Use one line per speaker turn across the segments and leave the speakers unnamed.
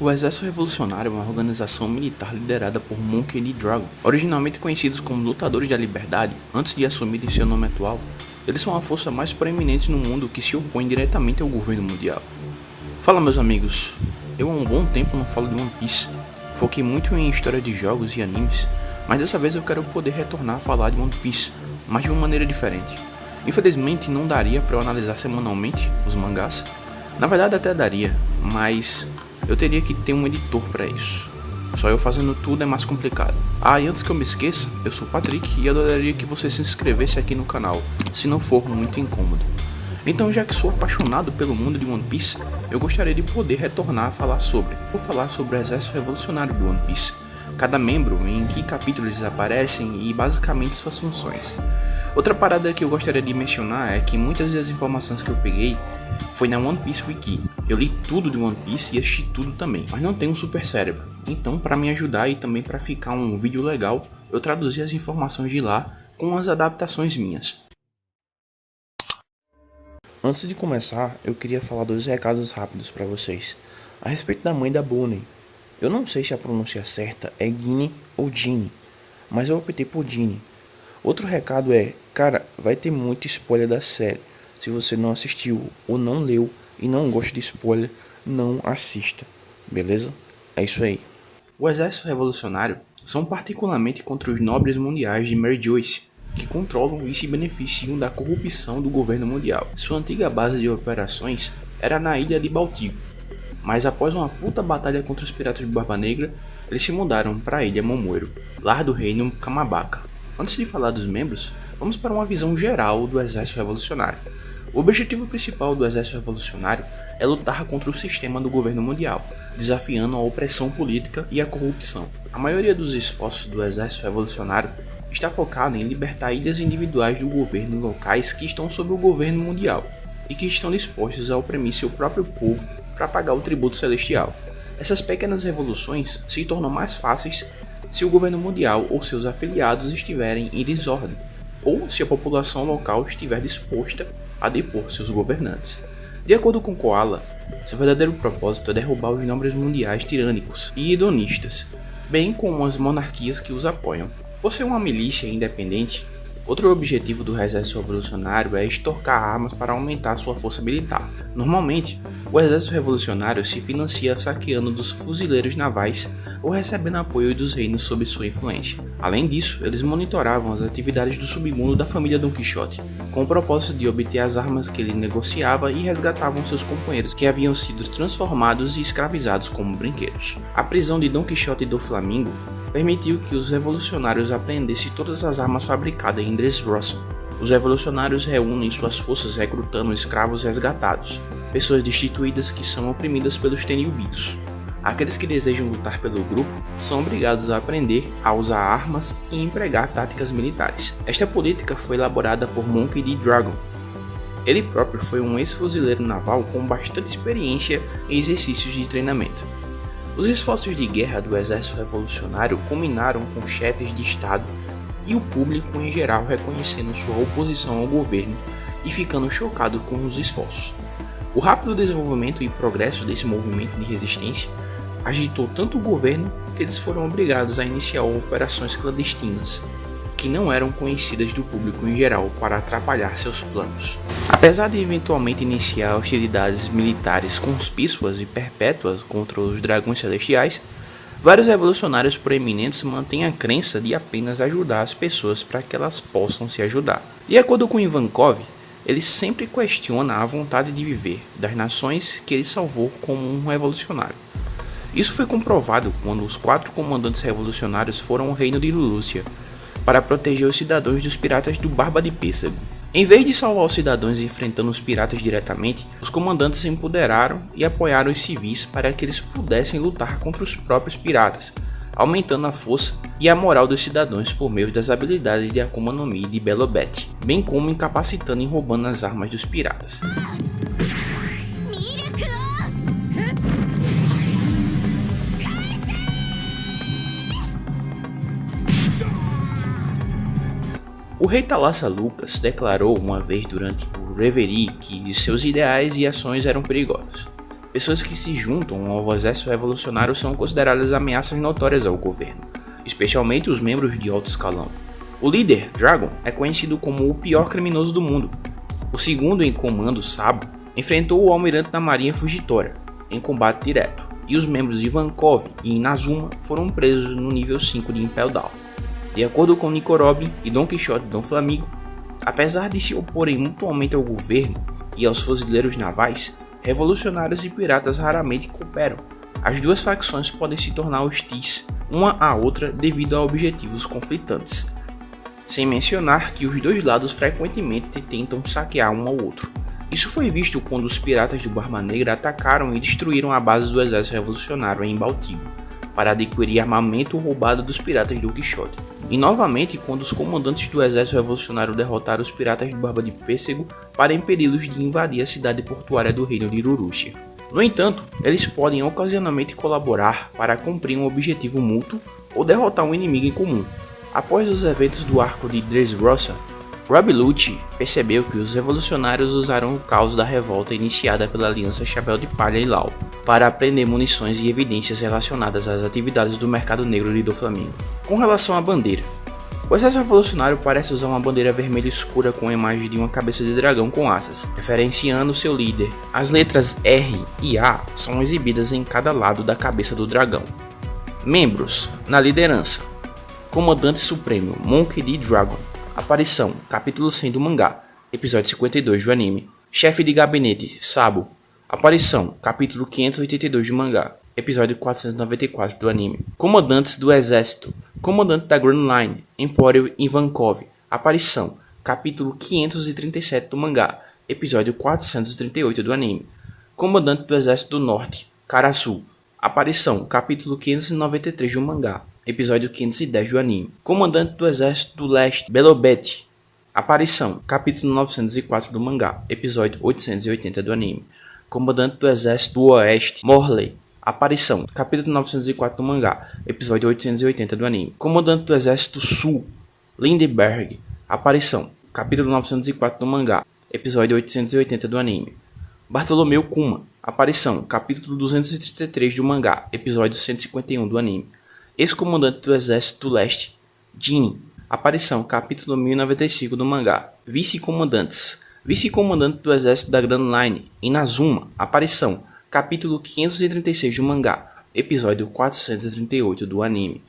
O Exército Revolucionário é uma organização militar liderada por Monkey D. Dragon. Originalmente conhecidos como Lutadores da Liberdade, antes de assumirem seu nome atual, eles são a força mais proeminente no mundo que se opõe diretamente ao governo mundial. Fala, meus amigos, eu há um bom tempo não falo de One Piece. Foquei muito em história de jogos e animes, mas dessa vez eu quero poder retornar a falar de One Piece, mas de uma maneira diferente. Infelizmente não daria para eu analisar semanalmente os mangás. Na verdade até daria, mas eu teria que ter um editor para isso. Só eu fazendo tudo é mais complicado. E antes que eu me esqueça, eu sou o Patrick e adoraria que você se inscrevesse aqui no canal, se não for muito incômodo. Então, já que sou apaixonado pelo mundo de One Piece, eu gostaria de poder retornar a falar sobre. Vou falar sobre o Exército Revolucionário do One Piece, cada membro, em que capítulo eles aparecem e basicamente suas funções. Outra parada que eu gostaria de mencionar é que muitas das informações que eu peguei foi na One Piece Wiki. Eu li tudo de One Piece e assisti tudo também, mas não tenho um super cérebro. Então, para me ajudar e também para ficar um vídeo legal, eu traduzi as informações de lá com as adaptações minhas. Antes de começar, eu queria falar 2 recados rápidos para vocês. A respeito da mãe da Bonnie. Eu não sei se a pronúncia certa é Ginny ou Ginny, mas eu optei por Ginny. Outro recado é, cara, vai ter muito spoiler da série. Se você não assistiu ou não leu e não gosta de spoiler, não assista, beleza? É isso aí. O Exército Revolucionário são particularmente contra os nobres mundiais de Mary Joyce, que controlam e se beneficiam da corrupção do governo mundial. Sua antiga base de operações era na ilha de Baltigo, mas após uma puta batalha contra os piratas de Barba Negra, eles se mudaram para a ilha Momoiro, lar do reino Kamabaka. Antes de falar dos membros, vamos para uma visão geral do Exército Revolucionário. O objetivo principal do Exército Revolucionário é lutar contra o sistema do governo mundial, desafiando a opressão política e a corrupção. A maioria dos esforços do Exército Revolucionário está focado em libertar ilhas individuais do governo locais que estão sob o governo mundial e que estão dispostos a oprimir seu próprio povo para pagar o tributo celestial. Essas pequenas revoluções se tornam mais fáceis se o governo mundial ou seus afiliados estiverem em desordem, ou se a população local estiver disposta a depor seus governantes. De acordo com Koala, seu verdadeiro propósito é derrubar os nobres mundiais tirânicos e hedonistas, bem como as monarquias que os apoiam. Por ser uma milícia independente, outro objetivo do Exército Revolucionário é extorcar armas para aumentar sua força militar. Normalmente, o Exército Revolucionário se financia saqueando dos fuzileiros navais ou recebendo apoio dos reinos sob sua influência. Além disso, eles monitoravam as atividades do submundo da família Don Quixote, com o propósito de obter as armas que ele negociava e resgatavam seus companheiros que haviam sido transformados e escravizados como brinquedos. A prisão de Don Quixote do Flamingo permitiu que os revolucionários apreendessem todas as armas fabricadas em Dressrosa. Os revolucionários reúnem suas forças recrutando escravos resgatados, pessoas destituídas que são oprimidas pelos Tenryubitos. Aqueles que desejam lutar pelo grupo são obrigados a aprender a usar armas e empregar táticas militares. Esta política foi elaborada por Monkey D. Dragon. Ele próprio foi um ex-fuzileiro naval com bastante experiência em exercícios de treinamento. Os esforços de guerra do Exército Revolucionário culminaram com chefes de Estado e o público em geral reconhecendo sua oposição ao governo e ficando chocado com os esforços. O rápido desenvolvimento e progresso desse movimento de resistência agitou tanto o governo que eles foram obrigados a iniciar operações clandestinas, que não eram conhecidas do público em geral para atrapalhar seus planos. Apesar de eventualmente iniciar hostilidades militares conspícuas e perpétuas contra os dragões celestiais, vários revolucionários proeminentes mantêm a crença de apenas ajudar as pessoas para que elas possam se ajudar. De acordo com Ivankov, ele sempre questiona a vontade de viver das nações que ele salvou como um revolucionário. Isso foi comprovado quando os 4 comandantes revolucionários foram ao reino de Lulúcia para proteger os cidadãos dos piratas do Barba de Pêssego. Em vez de salvar os cidadãos enfrentando os piratas diretamente, os comandantes se empoderaram e apoiaram os civis para que eles pudessem lutar contra os próprios piratas, aumentando a força e a moral dos cidadãos por meio das habilidades de Akuma no Mi e de Belobete, bem como incapacitando e roubando as armas dos piratas. O rei Thalassa Lucas declarou uma vez durante o Reverie que seus ideais e ações eram perigosos. Pessoas que se juntam ao exército revolucionário são consideradas ameaças notórias ao governo, especialmente os membros de alto escalão. O líder, Dragon, é conhecido como o pior criminoso do mundo. O segundo em comando, Sabo, enfrentou o almirante da marinha Fujitora em combate direto, e os membros Ivankov e Inazuma foram presos no nível 5 de Impel Down. De acordo com Nico Robin e Don Quixote Don Flamingo, apesar de se oporem mutuamente ao governo e aos fuzileiros navais, revolucionários e piratas raramente cooperam. As duas facções podem se tornar hostis uma à outra devido a objetivos conflitantes, sem mencionar que os dois lados frequentemente tentam saquear um ao outro. Isso foi visto quando os piratas do Barba Negra atacaram e destruíram a base do exército revolucionário em Baltigo, para adquirir armamento roubado dos piratas do Quixote, e novamente quando os comandantes do exército revolucionário derrotaram os piratas do Barba de Pêssego para impedi-los de invadir a cidade portuária do reino de Urustia. No entanto, eles podem ocasionalmente colaborar para cumprir um objetivo mútuo ou derrotar um inimigo em comum. Após os eventos do arco de Dressrosa, Rob Lucci percebeu que os revolucionários usaram o caos da revolta iniciada pela Aliança Chapéu de Palha e Lau para apreender munições e evidências relacionadas às atividades do mercado negro de Doflamingo. Com relação à bandeira, o exército revolucionário parece usar uma bandeira vermelha escura com a imagem de uma cabeça de dragão com asas, referenciando seu líder. As letras R e A são exibidas em cada lado da cabeça do dragão. Membros na liderança: Comandante Supremo Monkey D. Dragon. Aparição, capítulo 100 do mangá, episódio 52 do anime. Chefe de gabinete, Sabo. Aparição, capítulo 582 do mangá, episódio 494 do anime. Comandantes do exército, comandante da Grand Line, Empório Ivankov. Aparição, capítulo 537 do mangá, episódio 438 do anime. Comandante do exército do norte, Karasu. Aparição, capítulo 593 do mangá, episódio 510 do anime. Comandante do exército do leste, Belobete. Aparição, capítulo 904 do mangá, episódio 880 do anime. Comandante do exército do oeste, Morley. Aparição, capítulo 904 do mangá, episódio 880 do anime. Comandante do exército sul, Lindbergh. Aparição, capítulo 904 do mangá, episódio 880 do anime. Bartolomeu Kuma. Aparição, capítulo 233 do mangá, episódio 151 do anime. Ex-comandante do exército do leste, Jin. Aparição, capítulo 1095 do mangá. Vice-comandantes. Vice-comandante do exército da Grand Line, Inazuma. Aparição, capítulo 536 do mangá, episódio 438 do anime.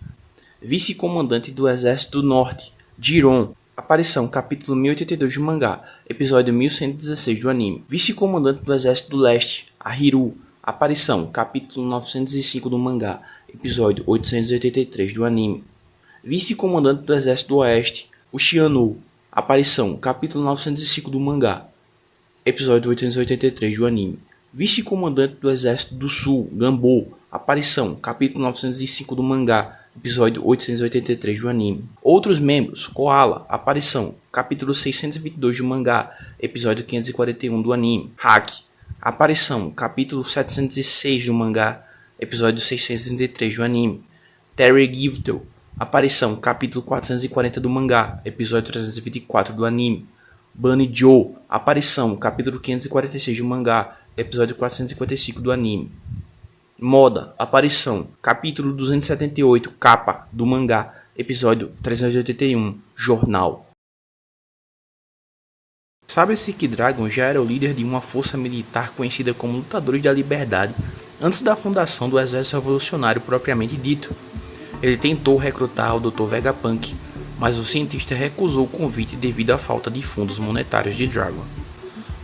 Vice-comandante do exército do norte, Jiron. Aparição, capítulo 1082 do mangá, episódio 1116 do anime. Vice-comandante do exército do leste, Ahiru. Aparição, capítulo 905 do mangá, episódio 883 do anime. Vice-comandante do exército do oeste, Uchiano. Aparição, capítulo 905 do mangá, episódio 883 do anime. Vice-comandante do exército do sul, Gambo. Aparição, capítulo 905 do mangá, episódio 883 do anime. Outros membros, Koala. Aparição, capítulo 622 do mangá, episódio 541 do anime. Haki. Aparição, capítulo 706 do mangá, episódio 633 do anime. Terry Givtel. Aparição, capítulo 440 do mangá, episódio 324 do anime. Bunny Joe. Aparição, capítulo 546 do mangá, episódio 455 do anime. Moda. Aparição, capítulo 278, capa do mangá, episódio 381, jornal. Sabe-se que Dragon já era o líder de uma força militar conhecida como Lutadores da Liberdade antes da fundação do Exército Revolucionário propriamente dito. Ele tentou recrutar o Dr. Vegapunk, mas o cientista recusou o convite devido à falta de fundos monetários de Dragon.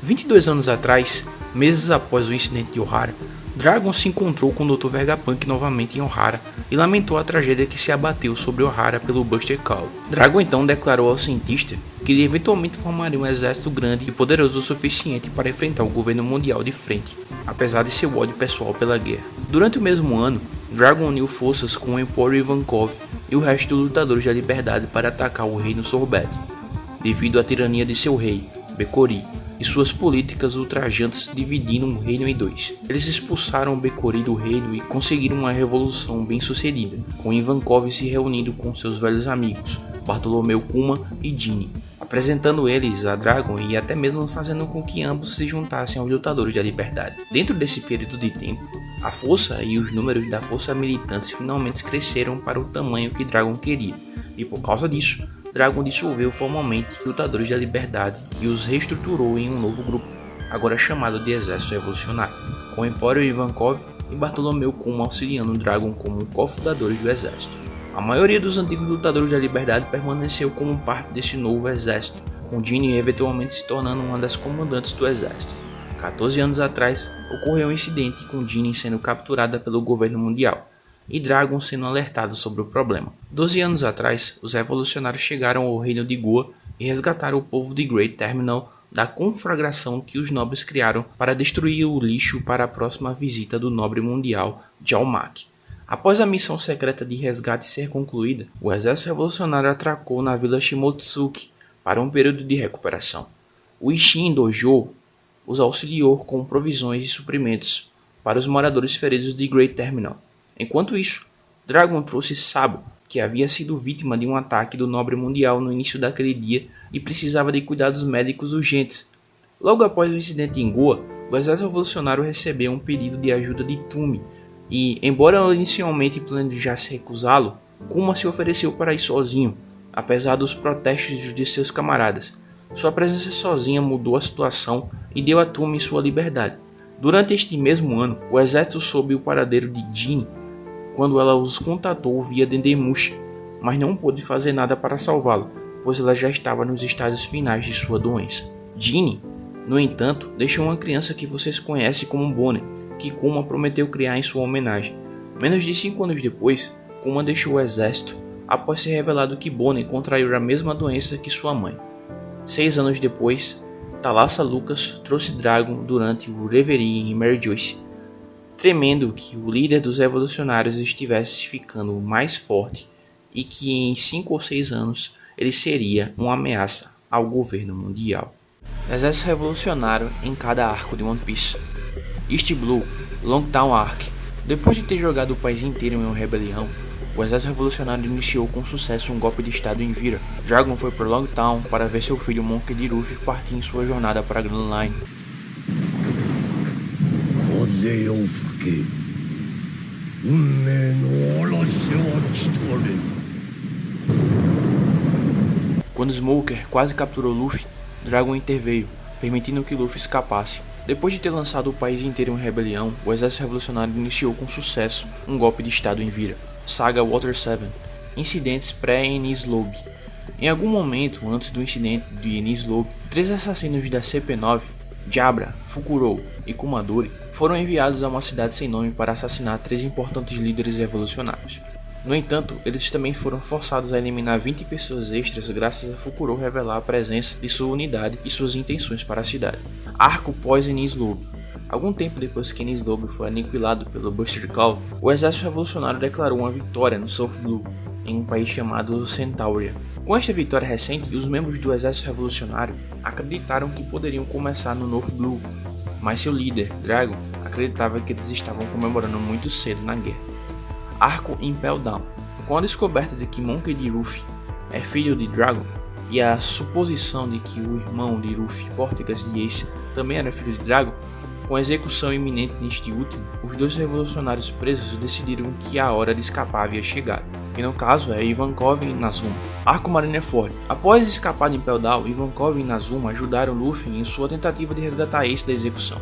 22 anos atrás, meses após o incidente de Ohara, Dragon se encontrou com o Dr. Vegapunk novamente em Ohara e lamentou a tragédia que se abateu sobre Ohara pelo Buster Call. Dragon então declarou ao cientista que ele eventualmente formaria um exército grande e poderoso o suficiente para enfrentar o governo mundial de frente, apesar de seu ódio pessoal pela guerra. Durante o mesmo ano, Dragon uniu forças com o Empório Ivankov e o resto dos Lutadores da Liberdade para atacar o reino Sorbet, devido à tirania de seu rei, Bekori, e suas políticas ultrajantes dividindo o reino em dois. Eles expulsaram Bekori do reino e conseguiram uma revolução bem sucedida, com Ivankov se reunindo com seus velhos amigos, Bartolomeu Kuma e Jin. apresentando eles a Dragon e até mesmo fazendo com que ambos se juntassem aos lutadores da liberdade. Dentro desse período de tempo, a força e os números da força militantes finalmente cresceram para o tamanho que Dragon queria, e por causa disso, Dragon dissolveu formalmente os lutadores da liberdade e os reestruturou em um novo grupo, agora chamado de Exército Revolucionário, com Emporio Ivankov e Bartholomew Kuma auxiliando Dragon como cofundadores do exército. A maioria dos antigos lutadores da liberdade permaneceu como parte desse novo exército, com Jeannie eventualmente se tornando uma das comandantes do exército. 14 anos atrás, ocorreu um incidente com Jeannie sendo capturada pelo governo mundial, e Dragon sendo alertado sobre o problema. 12 anos atrás, os revolucionários chegaram ao reino de Goa e resgataram o povo de Great Terminal da conflagração que os nobres criaram para destruir o lixo para a próxima visita do nobre mundial Jalmak. Após a missão secreta de resgate ser concluída, o exército revolucionário atracou na vila Shimotsuki para um período de recuperação. O Isshin Dojo os auxiliou com provisões e suprimentos para os moradores feridos de Great Terminal. Enquanto isso, Dragon trouxe Sabo, que havia sido vítima de um ataque do nobre mundial no início daquele dia e precisava de cuidados médicos urgentes. Logo após o incidente em Goa, o exército revolucionário recebeu um pedido de ajuda de Tumi, e, embora inicialmente planejasse recusá-lo, Kuma se ofereceu para ir sozinho, apesar dos protestos de seus camaradas. Sua presença sozinha mudou a situação e deu a Tumi sua liberdade. Durante este mesmo ano, o exército soube o paradeiro de Jin quando ela os contatou via Dendemushi, mas não pôde fazer nada para salvá-lo, pois ela já estava nos estágios finais de sua doença. Jeannie, no entanto, deixou uma criança que vocês conhecem como Bonnie, que Kuma prometeu criar em sua homenagem. Menos de 5 anos depois, Kuma deixou o exército após ser revelado que Bonnie contraiu a mesma doença que sua mãe. 6 anos depois, Thalassa Lucas trouxe Dragon durante o Reverie em Mary Joyce, temendo que o líder dos revolucionários estivesse ficando mais forte e que em 5 ou 6 anos ele seria uma ameaça ao governo mundial. Exército revolucionário em cada arco de One Piece. East Blue, Longtown Arc. Depois de ter jogado o país inteiro em uma rebelião, o exército revolucionário iniciou com sucesso um golpe de estado em Vira. Dragon foi para Longtown para ver seu filho Monkey D. Luffy partir em sua jornada para a Grand Line. Quando Smoker quase capturou Luffy, Dragon interveio, permitindo que Luffy escapasse. Depois de ter lançado o país inteiro em rebelião, o exército revolucionário iniciou com sucesso um golpe de estado em Vira. Saga Water 7. Incidentes pré-Enies Lobby. Em algum momento antes do incidente de Enies Lobby, 3 assassinos da CP9, Jabra, Fukurou e Kumadori, foram enviados a uma cidade sem nome para assassinar 3 importantes líderes revolucionários. No entanto, eles também foram forçados a eliminar 20 pessoas extras graças a Fukurou revelar a presença de sua unidade e suas intenções para a cidade. Arco pós-Enies Lobby. Algum tempo depois que Enies Lobby foi aniquilado pelo Buster Call, o exército revolucionário declarou uma vitória no South Blue, em um país chamado Centauria. Com esta vitória recente, os membros do exército revolucionário acreditaram que poderiam começar no North Blue, mas seu líder, Dragon, acreditava que eles estavam comemorando muito cedo na guerra. Arco Impel Down. Com a descoberta de que Monkey D. Luffy é filho de Dragon, e a suposição de que o irmão de Luffy, Portegas de Ace, também era filho de Dragon, com a execução iminente neste último, os 2 revolucionários presos decidiram que a hora de escapar havia chegado, que no caso é Ivankov e Inazuma. Arco Marineford. Após escapar de Impel Down, Ivankov e Inazuma ajudaram Luffy em sua tentativa de resgatar Ace da execução.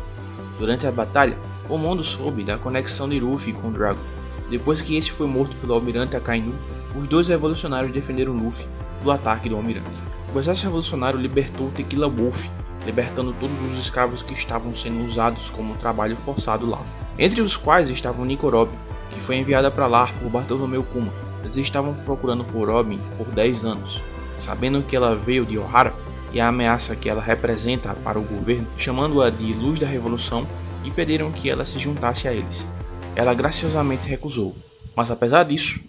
Durante a batalha, o mundo soube da conexão de Luffy com Dragon. Depois que Ace foi morto pelo almirante Akainu, os 2 revolucionários defenderam Luffy do ataque do almirante. O exército revolucionário libertou Tequila Wolf, libertando todos os escravos que estavam sendo usados como trabalho forçado lá, entre os quais estavam Nico Robin, que foi enviada para lá por Bartholomew Kuma. Eles estavam procurando por Robin por 10 anos, sabendo que ela veio de Ohara e a ameaça que ela representa para o governo, chamando-a de Luz da Revolução, e pediram que ela se juntasse a eles. Ela graciosamente recusou, mas apesar disso,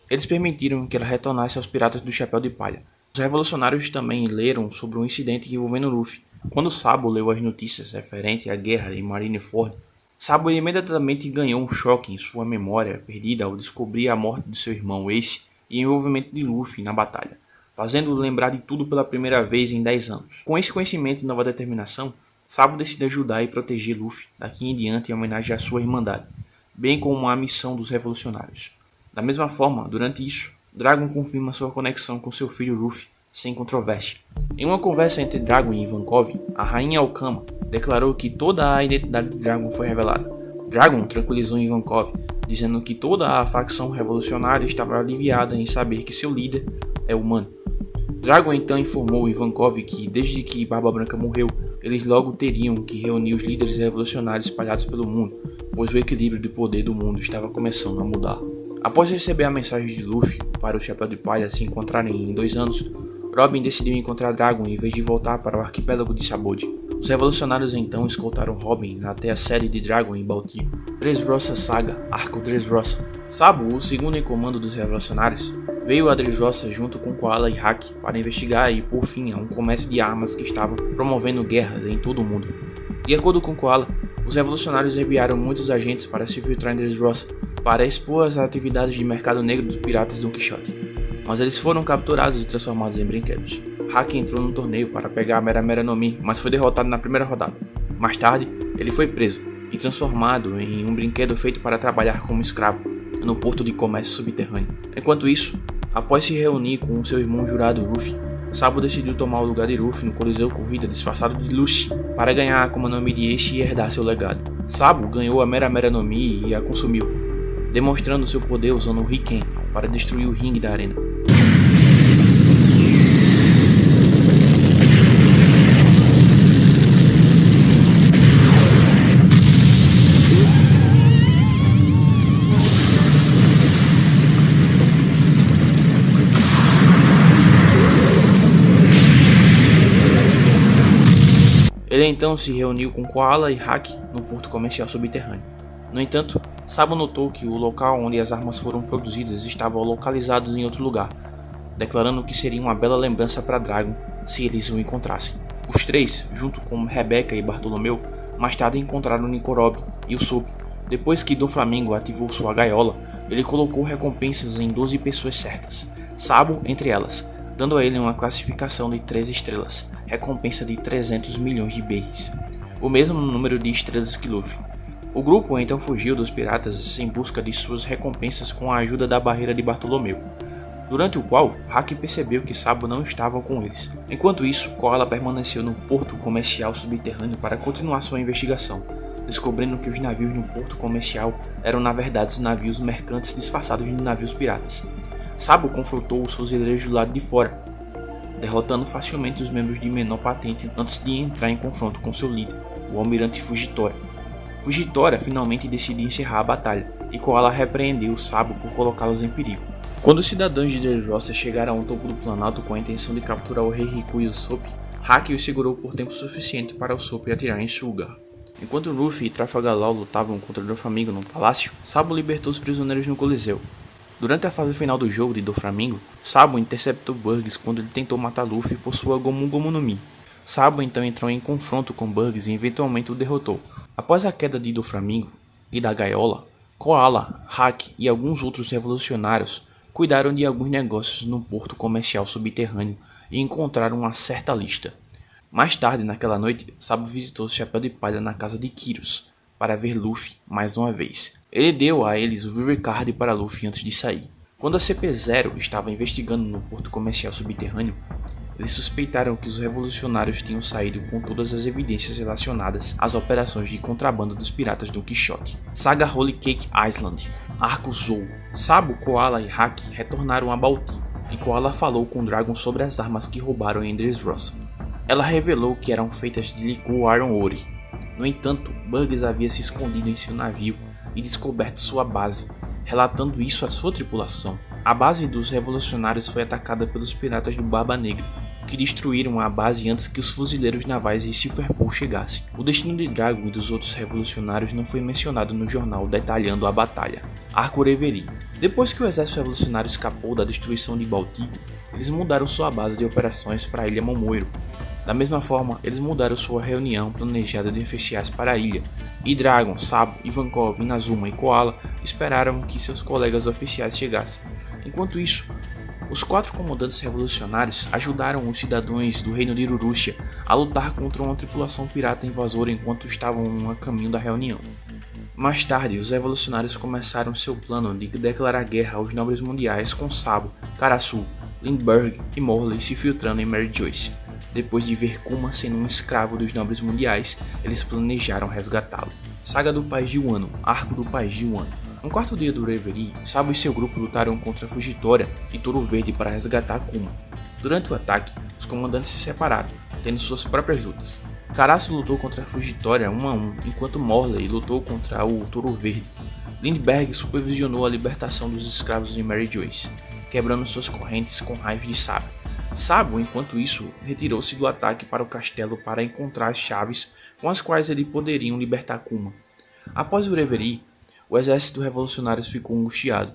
eles permitiram que ela retornasse aos Piratas do Chapéu de Palha. Os revolucionários também leram sobre um incidente envolvendo Luffy. Quando Sabo leu as notícias referentes à guerra em Marineford, Sabo imediatamente ganhou um choque em sua memória perdida ao descobrir a morte de seu irmão Ace e o envolvimento de Luffy na batalha. fazendo-o lembrar de tudo pela primeira vez em 10 anos. Com esse conhecimento e nova determinação, Sabo decide ajudar e proteger Luffy daqui em diante em homenagem à sua irmandade, bem como à missão dos revolucionários. Da mesma forma, durante isso, Dragon confirma sua conexão com seu filho Luffy, sem controvérsia. Em uma conversa entre Dragon e Ivankov, a rainha Alkama declarou que toda a identidade de Dragon foi revelada. Dragon tranquilizou Ivankov, dizendo que toda a facção revolucionária estava aliviada em saber que seu líder é humano. Dragon então informou Ivankov que, desde que Barba Branca morreu, eles logo teriam que reunir os líderes revolucionários espalhados pelo mundo, pois o equilíbrio de poder do mundo estava começando a mudar. Após receber a mensagem de Luffy para o Chapéu de Palha se encontrarem em 2 anos, Robin decidiu encontrar Dragon em vez de voltar para o arquipélago de Sabaody. Os revolucionários então escoltaram Robin até a sede de Dragon em Baltico. Dressrosa Saga, Arco Dressrosa. Sabo, o segundo em comando dos revolucionários, veio a Dressrosa junto com Koala e Haki para investigar e pôr fim a um comércio de armas que estava promovendo guerras em todo o mundo. De acordo com Koala, os revolucionários enviaram muitos agentes para se infiltrar em Dressrosa para expor as atividades de mercado negro dos piratas Don Quixote. Mas eles foram capturados e transformados em brinquedos. Haki entrou no torneio para pegar a Mera Mera no Mi, mas foi derrotado na primeira rodada. Mais tarde, ele foi preso e transformado em um brinquedo feito para trabalhar como escravo no porto de comércio subterrâneo. Enquanto isso, após se reunir com seu irmão jurado Luffy, Sabo decidiu tomar o lugar de Luffy no Coliseu Corrida disfarçado de Lucy para ganhar a Akuma no Mi de Ace e herdar seu legado. Sabo ganhou a Mera Mera no Mi e a consumiu, demonstrando seu poder usando o Riken para destruir o ringue da arena. Ele então se reuniu com Koala e Haki no porto comercial subterrâneo. No entanto, Sabo notou que o local onde as armas foram produzidas estava localizado em outro lugar, declarando que seria uma bela lembrança para Dragon se eles o encontrassem. Os três, junto com Rebecca e Bartolomeu, mais tarde encontraram Nicorob e o Soap. Depois que Doflamingo ativou sua gaiola, ele colocou recompensas em 12 pessoas certas, Sabo entre elas, dando a ele uma classificação de 3 estrelas, recompensa de 300 milhões de berries, o mesmo número de estrelas que Luffy. O grupo então fugiu dos piratas em busca de suas recompensas com a ajuda da barreira de Bartolomeu, durante o qual Haki percebeu que Sabo não estava com eles. Enquanto isso, Koala permaneceu no porto comercial subterrâneo para continuar sua investigação, descobrindo que os navios no porto comercial eram na verdade navios mercantes disfarçados de navios piratas. Sabo confrontou os fuzileiros do lado de fora, derrotando facilmente os membros de menor patente antes de entrar em confronto com seu líder, o almirante Fujitora. Fujitora finalmente decidiu encerrar a batalha, e Koala repreendeu Sabo por colocá-los em perigo. Quando os cidadãos de Dressrosa chegaram ao topo do planalto com a intenção de capturar o rei Riku e o Soap, Haki os segurou por tempo suficiente para o Soap atirar em Sugar. Enquanto Luffy e Trafalgar Law lutavam contra Doflamingo no palácio, Sabo libertou os prisioneiros no Coliseu. Durante a fase final do jogo de Doflamingo, Sabo interceptou Bugs quando ele tentou matar Luffy por sua Gomu Gomu no Mi. Sabo então entrou em confronto com Bugs e eventualmente o derrotou. Após a queda de Doflamingo e da gaiola, Koala, Haki e alguns outros revolucionários cuidaram de alguns negócios no porto comercial subterrâneo e encontraram uma certa lista. Mais tarde naquela noite, Sabo visitou o Chapéu de Palha na casa de Kyros para ver Luffy mais uma vez. Ele deu a eles o Viver Card para Luffy antes de sair. Quando a CP0 estava investigando no porto comercial subterrâneo, eles suspeitaram que os revolucionários tinham saído com todas as evidências relacionadas às operações de contrabando dos piratas Don Quixote. Saga Holy Cake Island, Arco Zou. Sabo, Koala e Haki retornaram a Baltico, e Koala falou com Dragon sobre as armas que roubaram em Dressrosa. Ela revelou que eram feitas de licor Iron Ore. No entanto, Bugs havia se escondido em seu navio e descoberto sua base, relatando isso à sua tripulação. A base dos revolucionários foi atacada pelos piratas do Barba Negra, que destruíram a base antes que os fuzileiros navais de Silverpool chegassem. O destino de Dragon e dos outros revolucionários não foi mencionado no jornal detalhando a batalha. Arco Reverie. Depois que o exército revolucionário escapou da destruição de Baltico, eles mudaram sua base de operações para a Ilha Momoiro. Da mesma forma, eles mudaram sua reunião planejada de oficiais para a ilha, e Dragon, Sabo, Ivankov, Inazuma e Koala esperaram que seus colegas oficiais chegassem. Enquanto isso, Os 4 comandantes revolucionários ajudaram os cidadãos do reino de Irurúcia a lutar contra uma tripulação pirata invasora enquanto estavam a caminho da reunião. Mais tarde, os revolucionários começaram seu plano de declarar guerra aos nobres mundiais com Sabo, Karasu, Lindbergh e Morley se filtrando em Mary Joyce. Depois de ver Kuma sendo um escravo dos nobres mundiais, eles planejaram resgatá-lo. Saga do País de Wano, Arco do País de Wano. No quarto dia do Reverie, Sabo e seu grupo lutaram contra Fugitória e Touro Verde para resgatar Kuma. Durante o ataque, os comandantes se separaram, tendo suas próprias lutas. Karasu lutou contra Fugitória 1 a 1, enquanto Morley lutou contra o Touro Verde. Lindbergh supervisionou a libertação dos escravos de Mary Joyce, quebrando suas correntes com raios de Sabo. Sabo, enquanto isso, retirou-se do ataque para o castelo para encontrar as chaves com as quais ele poderiam libertar Kuma. Após o Reverie, o exército revolucionário ficou angustiado,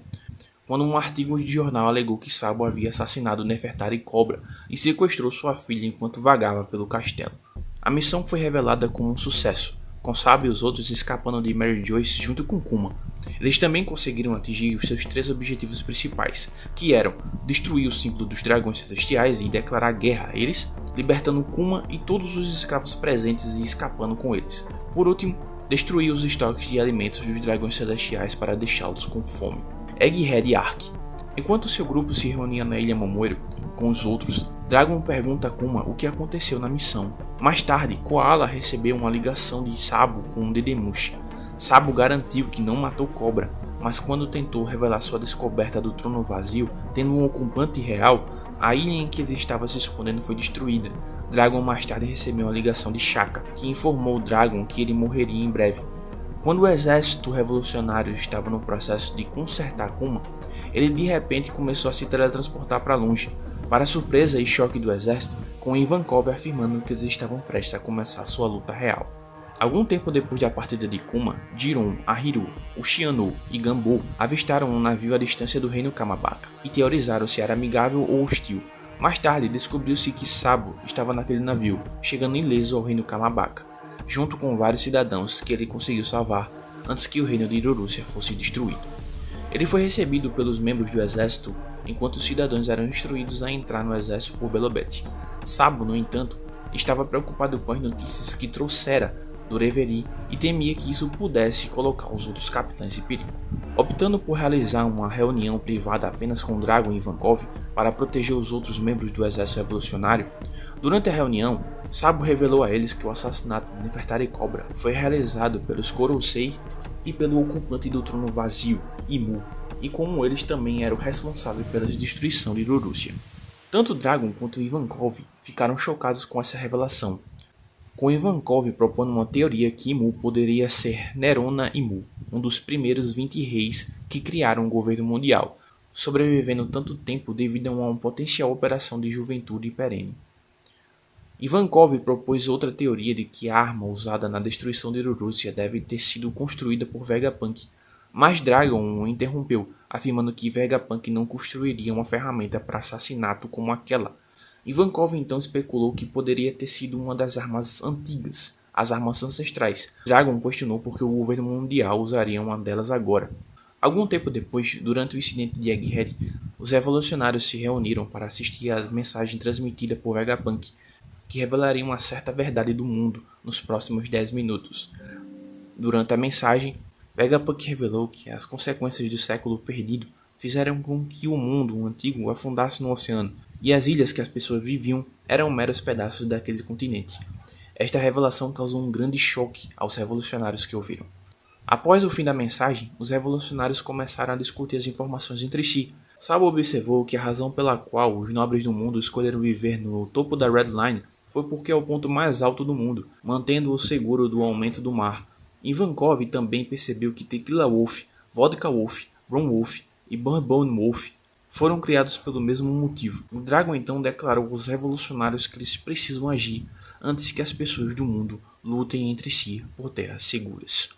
quando um artigo de jornal alegou que Sabo havia assassinado Nefertari Cobra e sequestrou sua filha enquanto vagava pelo castelo. A missão foi revelada como um sucesso, com Sabo e os outros escapando de Mary Joyce junto com Kuma. Eles também conseguiram atingir os seus 3 objetivos principais, que eram destruir o símbolo dos dragões celestiais e declarar guerra a eles, libertando Kuma e todos os escravos presentes e escapando com eles. Por último, destruir os estoques de alimentos dos dragões celestiais para deixá-los com fome. Egghead e Ark. Enquanto seu grupo se reunia na Ilha Momoiro com os outros, Dragon pergunta a Kuma o que aconteceu na missão. Mais tarde, Koala recebeu uma ligação de Sabo com Dedemushi. Sabo garantiu que não matou Cobra, mas quando tentou revelar sua descoberta do trono vazio, tendo um ocupante real, a ilha em que ele estava se escondendo foi destruída. Dragon mais tarde recebeu uma ligação de Shaka, que informou Dragon que ele morreria em breve. Quando o exército revolucionário estava no processo de consertar Kuma, ele de repente começou a se teletransportar para longe, para surpresa e choque do exército, com Ivankov afirmando que eles estavam prestes a começar sua luta real. Algum tempo depois da partida de Kuma, Jiron, Ahiru, Ushiano e Gambo avistaram um navio à distância do reino Kamabaka e teorizaram se era amigável ou hostil. Mais tarde, descobriu-se que Sabo estava naquele navio, chegando ileso ao reino Kamabaka, junto com vários cidadãos que ele conseguiu salvar antes que o reino de Irurúcia fosse destruído. Ele foi recebido pelos membros do exército enquanto os cidadãos eram instruídos a entrar no exército por Belobete. Sabo, no entanto, estava preocupado com as notícias que trouxera do Reverie e temia que isso pudesse colocar os outros capitães em perigo. Optando por realizar uma reunião privada apenas com Dragon e Ivankov para proteger os outros membros do exército revolucionário, durante a reunião, Sabo revelou a eles que o assassinato de Nefertari Cobra foi realizado pelos Korousei e pelo ocupante do trono vazio, Imu, e como eles também eram responsáveis pela destruição de Irurúcia. Tanto Dragon quanto Ivankov ficaram chocados com essa revelação, com Ivankov propondo uma teoria que Imu poderia ser Nerona Imu, um dos primeiros 20 reis que criaram o governo mundial, sobrevivendo tanto tempo devido a uma potencial operação de juventude perene. Ivankov propôs outra teoria de que a arma usada na destruição de Irurúcia deve ter sido construída por Vegapunk, mas Dragon o interrompeu, afirmando que Vegapunk não construiria uma ferramenta para assassinato como aquela. Ivankov então especulou que poderia ter sido uma das armas antigas, as armas ancestrais. Dragon questionou porque o governo mundial usaria uma delas agora. Algum tempo depois, durante o incidente de Egghead, os revolucionários se reuniram para assistir à mensagem transmitida por Vegapunk, que revelaria uma certa verdade do mundo nos próximos 10 minutos. Durante a mensagem, Vegapunk revelou que as consequências do século perdido fizeram com que o mundo antigo afundasse no oceano, e as ilhas que as pessoas viviam eram meros pedaços daquele continente. Esta revelação causou um grande choque aos revolucionários que ouviram. Após o fim da mensagem, os revolucionários começaram a discutir as informações entre si. Sabo observou que a razão pela qual os nobres do mundo escolheram viver no topo da Red Line foi porque é o ponto mais alto do mundo, mantendo-o seguro do aumento do mar. Ivankov também percebeu que Tequila Wolf, Vodka Wolf, Rum Wolf e Bourbon Wolf foram criados pelo mesmo motivo. O Dragon então declarou aos revolucionários que eles precisam agir antes que as pessoas do mundo lutem entre si por terras seguras.